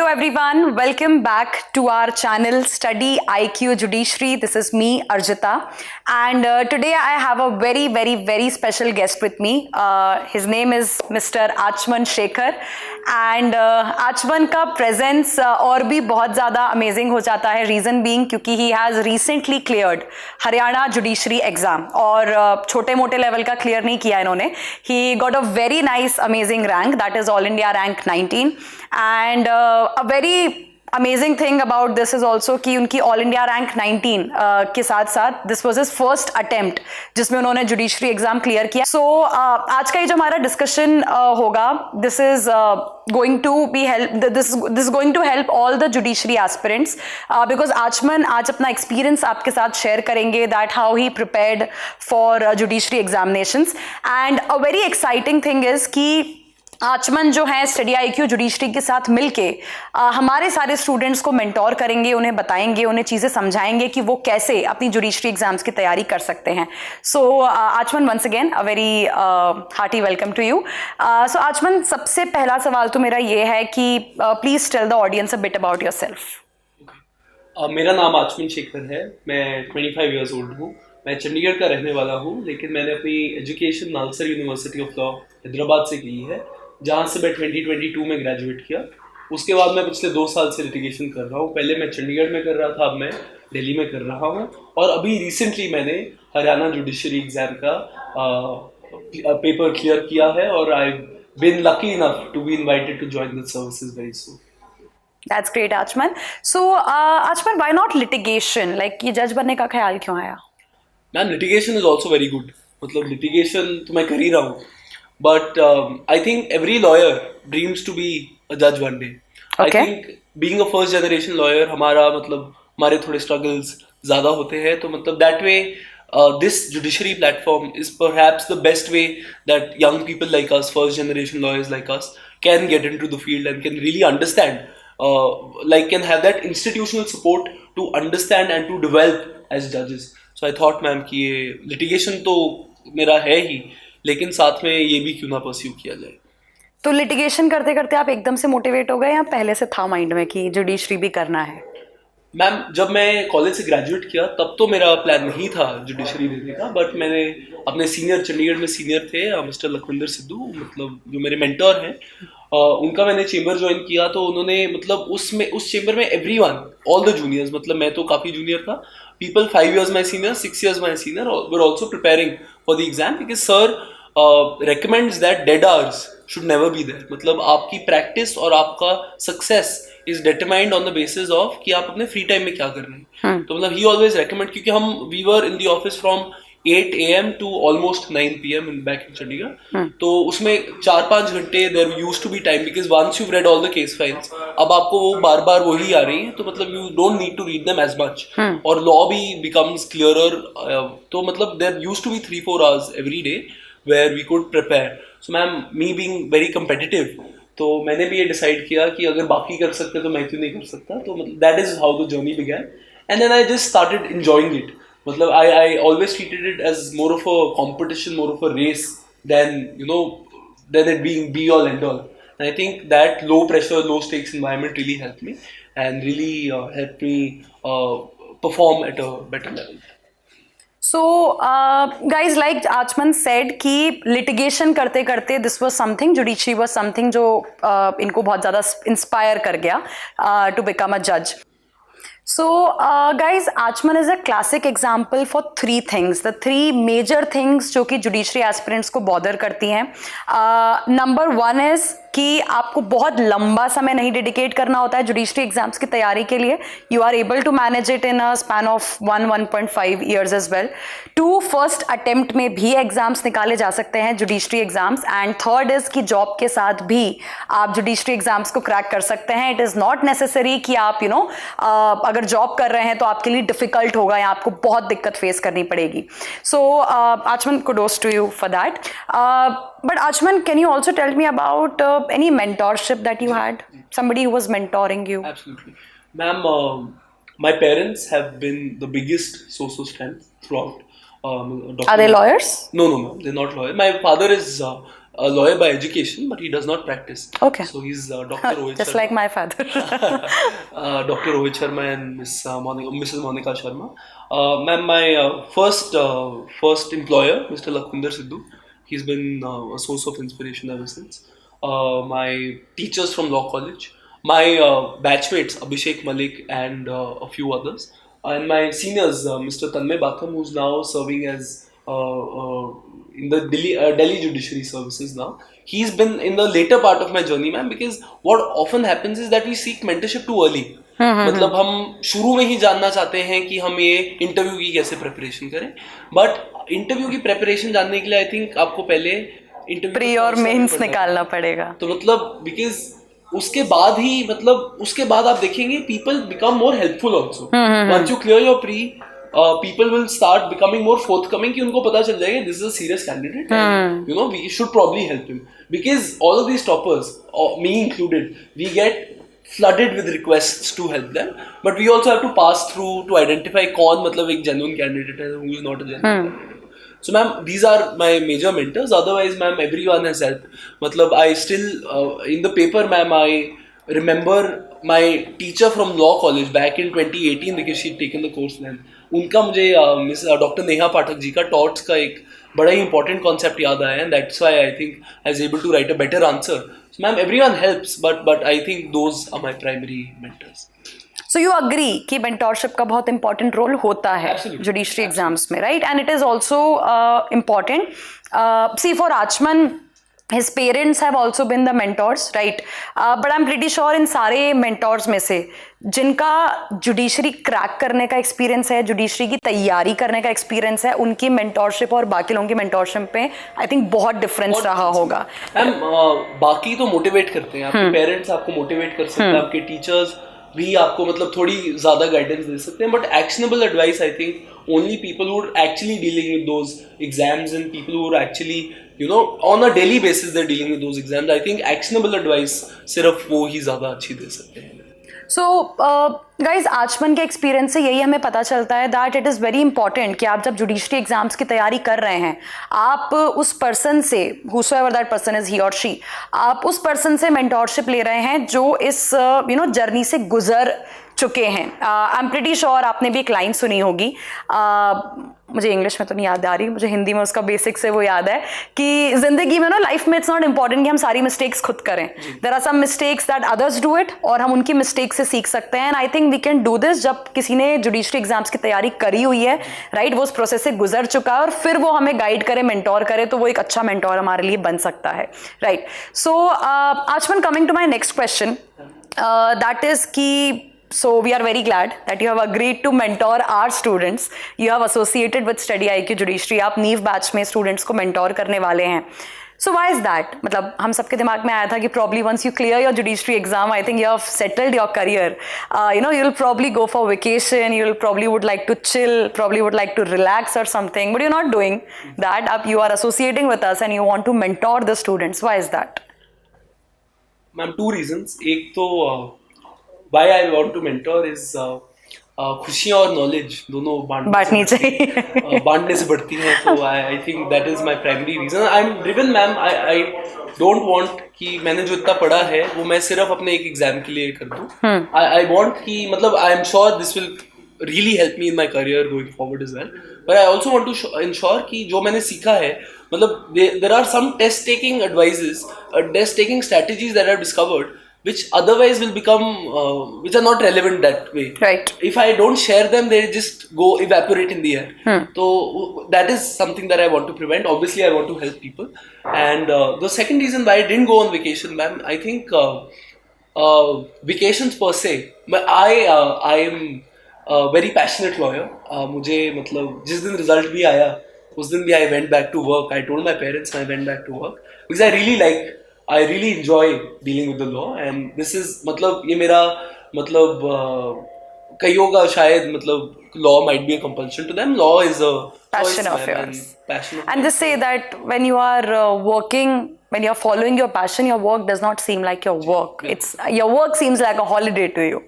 everyone, welcome back to our channel Study IQ Judiciary. This is me, Arjita, and today I have a very special guest with me. His name is Mr. Achman Shekhar, and Achman का presence और भी बहुत ज़्यादा amazing हो जाता है. Reason being क्योंकि he has recently cleared Haryana Judiciary exam और छोटे मोटे level का clear नहीं किया इन्होंने. He got a very nice amazing rank, that is All India rank 19. And a very amazing thing about this is also कि उनकी ऑल इंडिया रैंक 19 के साथ साथ this was his first attempt जिसमें उन्होंने जुडिशरी एग्जाम क्लियर किया. सो आज का ये जो हमारा डिस्कशन होगा, this is going to be help this is going to help all the judiciary aspirants because आचमन आज अपना एक्सपीरियंस आपके साथ शेयर करेंगे that how he prepared for judiciary examinations. And a very exciting thing is कि आचमन जो है स्टडी IQ जुडिशरी के साथ मिलके हमारे सारे स्टूडेंट्स को मेंटोर करेंगे, उन्हें बताएंगे, उन्हें चीज़ें समझाएंगे कि वो कैसे अपनी जुडिशरी एग्जाम्स की तैयारी कर सकते हैं. So Aachman once again a very hearty welcome to you. So Aachman, सबसे पहला सवाल तो मेरा ये है कि please tell the audience a bit about yourself. मेरा नाम आचमन शेखर है. मैं 25 ईयर्स ओल्ड हूँ. मैं चंडीगढ़ का रहने वाला हूँ, लेकिन मैंने अपनी education NALSAR university of law Hyderabad से की है, जहाँ से मैं 2022 में ग्रेजुएट किया. उसके बाद मैं पिछले 2 साल से लिटिगेशन कर रहा हूँ. पहले मैं चंडीगढ़ में कर रहा था, अब मैं दिल्ली में कर रहा हूँ. और अभी रिसेंटली मैंने हरियाणा जुडिशरी एग्जाम का पेपर क्लियर किया है और I been lucky enough to be invited to join this services very soon. That's great, Achman. So, Achman, why not litigation? Like, ये जज बनने का ख्याल क्यों आया? Ma'am, litigation is also very good. मतलब लिटिगेशन तो मैं कर ही रहा हूँ, but I think every lawyer dreams to be a judge one day. Okay. I think being a first generation lawyer, हमारे थोड़े struggles ज़्यादा होते हैं, तो मतलब that way this judiciary platform is perhaps the best way that young people like us, first generation lawyers like us, can get into the field and can really understand, can have that institutional support to understand and to develop as judges. So I thought, ma'am, कि ये litigation तो मेरा है ही, लेकिन साथ में ये भी क्यों ना परस्यू किया जाए. तो लिटिगेशन करते करते आप एकदम से मोटिवेट हो गए या पहले से था माइंड में कि जुडिशरी भी करना है? मैम, जब मैं कॉलेज से ग्रेजुएट किया तब तो मेरा प्लान नहीं था जुडिशरी देने का, बट मैंने अपने सीनियर, चंडीगढ़ में सीनियर थे मिस्टर लखविंदर सिद्धू, मतलब जो मेरे मेंटोर हैं, उनका मैंने चेंबर ज्वाइन किया. तो उन्होंने मतलब उस चेंबर में एवरीवन, ऑल द जूनियर्स, मतलब मैं तो काफ़ी जूनियर था, people 5 years my senior, 6 years my senior, were also preparing for the exam because sir recommends that dead hours should never be there. मतलब आपकी प्रैक्टिस और आपका success is determined on the basis of कि आप अपने free time में क्या कर रहे हैं. तो मतलब ही ऑलवेज रेकमेंड, क्योंकि we were in the office from 8 AM to almost 9 PM back in Chandigarh. तो उसमें 4-5 घंटे there used to be time because once you've read all the case files, अब आपको वो बार वही आ रही है, तो मतलब you don't need to read them as much. और law भी becomes clearer. तो मतलब there used to be 3-4 hours every day where we could prepare. So ma'am, me being very competitive, तो मैंने भी ये डिसाइड किया कि अगर बाकी कर सकते तो मैं क्यों नहीं कर सकता. तो मतलब that is how the journey began, and then I just started enjoying it. मतलब I always treated it as more of a competition, more of a race than than it being be all end all. And I think that low pressure, low stakes environment really helped me and really helped me perform at a better level. So, guys, like Achman said कि litigation करते करते this was something, judiciary was something जो इनको बहुत ज़्यादा inspire कर गया to become a judge. So, guys, Achman is a classic example for 3 things. The 3 major things जो कि judiciary aspirants को bother करती हैं. Number 1 is कि आपको बहुत लंबा समय नहीं डेडिकेट करना होता है जुडिशरी एग्जाम्स की तैयारी के लिए. You are able to manage it in a span of 1.5 years as well. 2, first attempt में भी एग्जाम्स निकाले जा सकते हैं judiciary exams. And third is कि जॉब के साथ भी आप जुडिशरी एग्जाम्स को क्रैक कर सकते हैं. इट इज़ नॉट नेसेसरी कि आप अगर जॉब कर रहे हैं तो आपके लिए डिफिकल्ट होगा या आपको बहुत दिक्कत फेस करनी पड़ेगी. सो आचमन, kudos to you for that. But Achman, can you also tell me about any mentorship that you had? Somebody who was mentoring you? Absolutely. Ma'am, my parents have been the biggest source of strength throughout. Are they lawyers? No, ma'am. They're not lawyers. My father is a lawyer by education, but he does not practice. Okay. So he's Dr. Rohit Just Sharma. like my father. Dr. Rohit Sharma and Mrs. Monica Sharma. Ma'am, my first employer, Mr. Lakhvinder Sidhu, he's been a source of inspiration ever since. My teachers from law college, my batchmates Abhishek Malik and a few others, and my seniors, Mr. Tanmay Batham, who's now serving as in the Delhi Judiciary Services now. He's been in the later part of my journey, ma'am, because what often happens is that we seek mentorship too early. मतलब हम शुरू में ही जानना चाहते हैं कि हम ये इंटरव्यू की कैसे प्रिपरेशन करें, बट इंटरव्यू की प्रिपरेशन जानने के लिए आई थिंक आपको पहले इंटरव्यू प्री और मेंस निकालना पड़ेगा. तो मतलब बिकॉज उसके बाद ही मतलब उसके बाद आप देखेंगे people become more helpful also. Once you clear your pre, people will start becoming more forthcoming कि उनको पता चल जाएगा this is a serious candidate and you know we should probably help him, because all of these toppers, me included, we get flooded with requests to help them, but we also have to pass through to identify कौन मतलब एक genuine candidate है, who is not a genuine candidate. So ma'am, these are my major mentors. Otherwise ma'am, everyone has helped. मतलब I still in the paper ma'am, I remember my teacher from law college back in 2018 because she'd taken the course then. उनका मुझे miss doctor Neha Pathak ji का thoughts का एक बड़ा ही important concept याद आया, and that's why I think I was able to write a better answer. So ma'am, everyone helps, but I think those are my primary mentors. So you agree कि mentorship का बहुत important role होता है judiciary exams में, right? And it is also important. See, for Achman, his parents have also been the mentors, right? But I'm pretty sure इन सारे mentors में से जिनका जुडिशरी क्रैक करने का एक्सपीरियंस है, जुडिशरी की तैयारी करने का एक्सपीरियंस है, उनकी मेंटोरशिप और बाकी लोगों की मेंटोरशिप पे आई थिंक बहुत डिफरेंस रहा होगा. मैम, बाकी तो मोटिवेट करते हैं, आपके पेरेंट्स आपको मोटिवेट कर सकते हैं, आपके टीचर्स भी आपको मतलब थोड़ी ज्यादा गाइडेंस दे सकते हैं, but actionable advice I think only people who are actually dealing with those exams and people who are actually you know on a daily basis they're dealing with those exams. I think actionable advice सिर्फ वो ही ज्यादा अच्छी दे सकते हैं. So guys, आचमन के experience से यही हमें पता चलता है that it is very important कि आप जब जुडिशरी एग्जाम्स की तैयारी कर रहे हैं, आप उस पर्सन से, whosoever that person is he or she, आप उस पर्सन से मेंटोरशिप ले रहे हैं जो इस जर्नी से गुजर चुके हैं. आई एम प्रिटी श्योर आपने भी एक लाइन सुनी होगी, मुझे इंग्लिश में तो नहीं याद आ रही, मुझे हिंदी में उसका बेसिक से वो याद है कि जिंदगी में लाइफ में इट्स नॉट इंपॉर्टेंट कि हम सारी मिस्टेक्स खुद करें. There are some mistakes that others do it, और हम उनकी मिस्टेक से सीख सकते हैं. And I think we can do this जब किसी ने जुडिशरी एग्जाम्स की तैयारी करी हुई है, राइट, वो उस प्रोसेस से गुजर चुका है और फिर वो हमें गाइड करे, मेंटोर करे, तो वो एक अच्छा मेंटोर हमारे लिए बन सकता है, right. So Achman, coming to my next question, that is कि so we are very glad that you have agreed to mentor our students. You have associated with Study IQ Judiciary. आप नीव बैच में students को mentor करने वाले हैं. So why is that? मतलब हम सबके दिमाग में आया था कि probably once you clear your judiciary exam, I think you have settled your career. You'll probably go for vacation. You'll probably would like to chill. Probably would like to relax or something. But you're not doing that. You are associating with us and you want to mentor the students. Why is that? Ma'am, two reasons. एक तो why I want to mentor is खुशियाँ और knowledge दोनों बांटनी चाहिए. बांटने से बढ़ती हैं, तो I think that is my primary reason. I am driven ma'am. I don't want कि मैंने जो इतना पढ़ा है वो मैं सिर्फ अपने एक एग्जाम के लिए कर दूं. आई वांट कि मतलब I am sure this will really help me in my career going forward as well, but I also want to ensure कि जो मैंने सीखा है, मतलब there are some test taking advices, test taking strategies that I've discovered which otherwise will become which are not relevant that way, right? If I don't share them, they just go evaporate in the air. So that is something that I want to prevent. Obviously I want to help people, and the second reason why I didn't go on vacation, ma'am, I think vacations per se, but I am a very passionate lawyer. मुझे मतलब जिस दिन result भी आया उस दिन भी I went back to work. I told my parents I went back to work because I really enjoy dealing with the law, and this is मतलब ये मेरा मतलब कईयों का शायद मतलब law might be a compulsion to them. Law is a passion of yours. And just say that when you are working, when you are following your passion, your work does not seem like your work. Yeah. Your work seems like a holiday to you.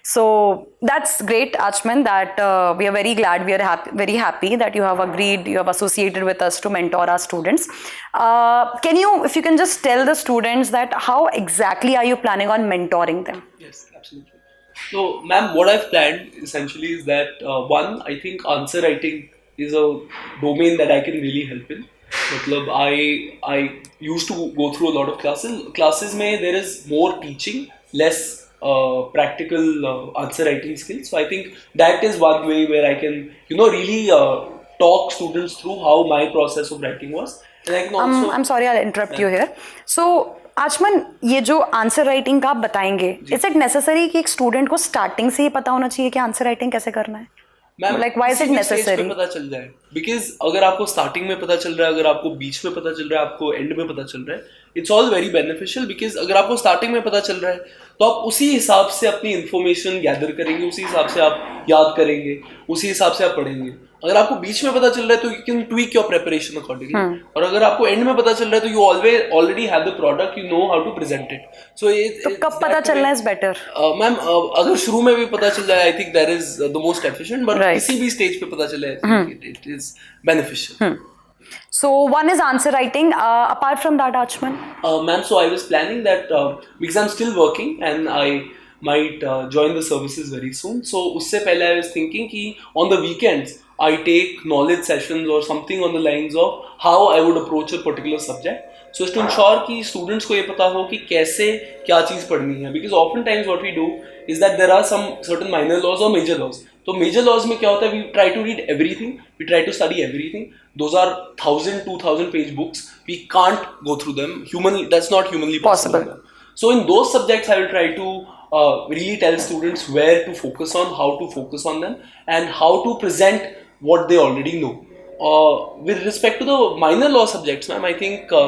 So that's great, Achman, that we are very glad, we are very happy that you have agreed, you have associated with us to mentor our students. If you can just tell the students that how exactly are you planning on mentoring them? Yes, absolutely. So, ma'am, what I've planned essentially is that one, I think answer writing is a domain that I can really help in. मतलब I used to go through a lot of classes में there is more teaching, less practical answer writing skills. So I think that is one way where I can really talk students through how my process of writing was, and I can also I'm sorry, I'll interrupt you here. So आचमन, ये जो answer writing का आप बताएंगे, is it necessary कि एक student को starting से ही पता होना चाहिए कि आंसर राइटिंग कैसे करना है? Ma'am, like why is it necessary? पता चल जाए, बिकॉज अगर आपको स्टार्टिंग में पता चल रहा है, अगर आपको बीच में पता चल रहा है, आपको एंड में पता चल रहा है, it's all very beneficial. Because अगर आपको स्टार्टिंग में पता चल रहा है तो आप उसी हिसाब से अपनी इन्फॉर्मेशन गैदर करेंगे, उसी हिसाब से आप याद करेंगे, उसी हिसाब से आप पढ़ेंगे. अगर आपको बीच में पता चल रहा है तो you can tweak your preparation accordingly, और अगर आपको एंड में पता चल रहा है तो you already have the product, you know how to present it. So तो कब पता चलना इज बेटर? मैम, अगर शुरू में भी पता चल जाए, आई think that is the most efficient, but किसी भी स्टेज पे पता चले, it is beneficial. So one is answer writing. Apart from that, Achman? Ma'am, so I was planning that because I'm still working and I might join the services very soon. So usse pehle I was thinking ki on the weekends I take knowledge sessions or something on the lines of how I would approach a particular subject. So as to ensure कि students को ये पता हो कि कैसे क्या चीज़ पढ़नी है. Because oftentimes what we do is that there are some certain minor laws or major laws. तो major laws में क्या होता है, we try to read everything, we try to study everything. Those are 1,000-2,000 page books. We can't go through them. That's not humanly possible. So in those subjects, I will try to really tell students where to focus on, how to focus on them, and how to present what they already know. With respect to the minor law subjects, ma'am, I think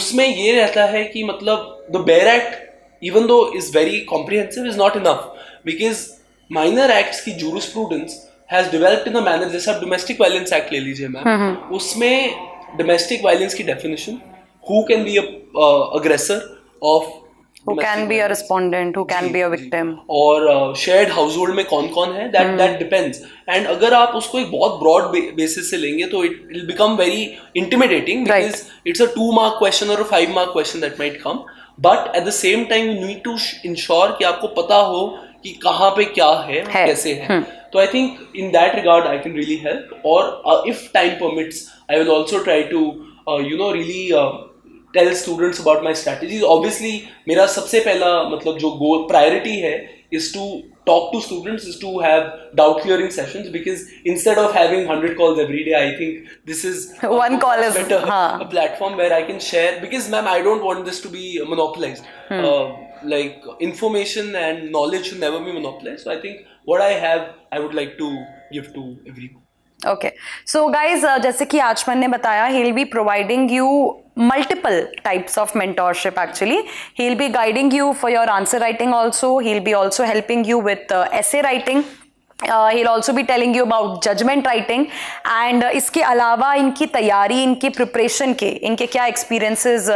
उसमें ये रहता है कि मतलब the Bare Act, even though is very comprehensive, is not enough, because minor acts की jurisprudence has developed in a manner, जैसे आप domestic violence act ले लीजिए मैम, उसमें domestic violence की definition, who can be a aggressor of, who can be a respondent, who can be a victim, और shared household में कौन कौन है, that depends. And अगर आप उसको एक बहुत broad basis से लेंगे तो it will become very intimidating, because it's a 2-mark question or a 5-mark question that might come. But at the same time you need to ensure कि आपको पता हो कि कहाँ पे क्या है, कैसे है. तो I think in that regard I can really help. और if time permits, I will also try to really tell students about my strategies. Obviously मेरा सबसे पहला मतलब जो goal priority है is to talk to students, is to have doubt clearing sessions, because instead of having 100 calls every day, I think this is one call is better, a platform where I can share, because ma'am, I don't want this to be monopolized. Like information and knowledge should never be monopolized. So I think what I have, I would like to give to everyone. Okay, so guys, जैसे कि आचमन ने बताया, he'll be providing you multiple types of mentorship. Actually, he'll be guiding you for your answer writing also. He'll be also helping you with essay writing. He'll also be telling you about judgment writing, and इसके अलावा इनकी तैयारी, इनकी preparation के, इनके क्या experiences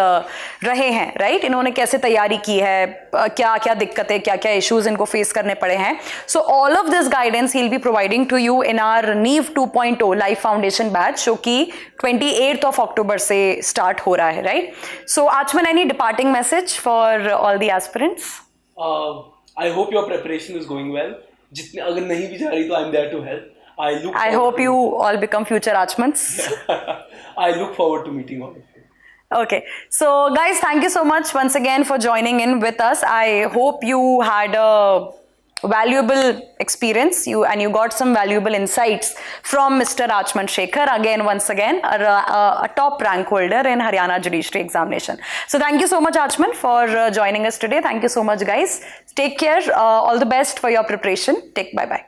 रहे हैं, राइट? इन्होंने कैसे तैयारी की है, क्या क्या दिक्कतें, क्या क्या इश्यूज इनको फेस करने पड़े हैं. So all of this guidance he'll be providing to you in our NEEV 2.0 live foundation batch, जो कि 28th of October से स्टार्ट हो रहा है, राइट? सो आचमन, any departing message for all the aspirants? I hope your preparation is going well. जितने अगर नहीं भी जा रही तो I am there to help. I hope you all become future Achmans. I look forward to meeting all of you. Okay, so guys, thank you so much once again for joining in with us. I hope you had a valuable experience, you got some valuable insights from Mr. Achman Shekhar, once again a top rank holder in Haryana Judiciary Examination. So thank you so much, Achman, for joining us today. Thank you so much, guys. Take care. All the best for your preparation. Bye bye.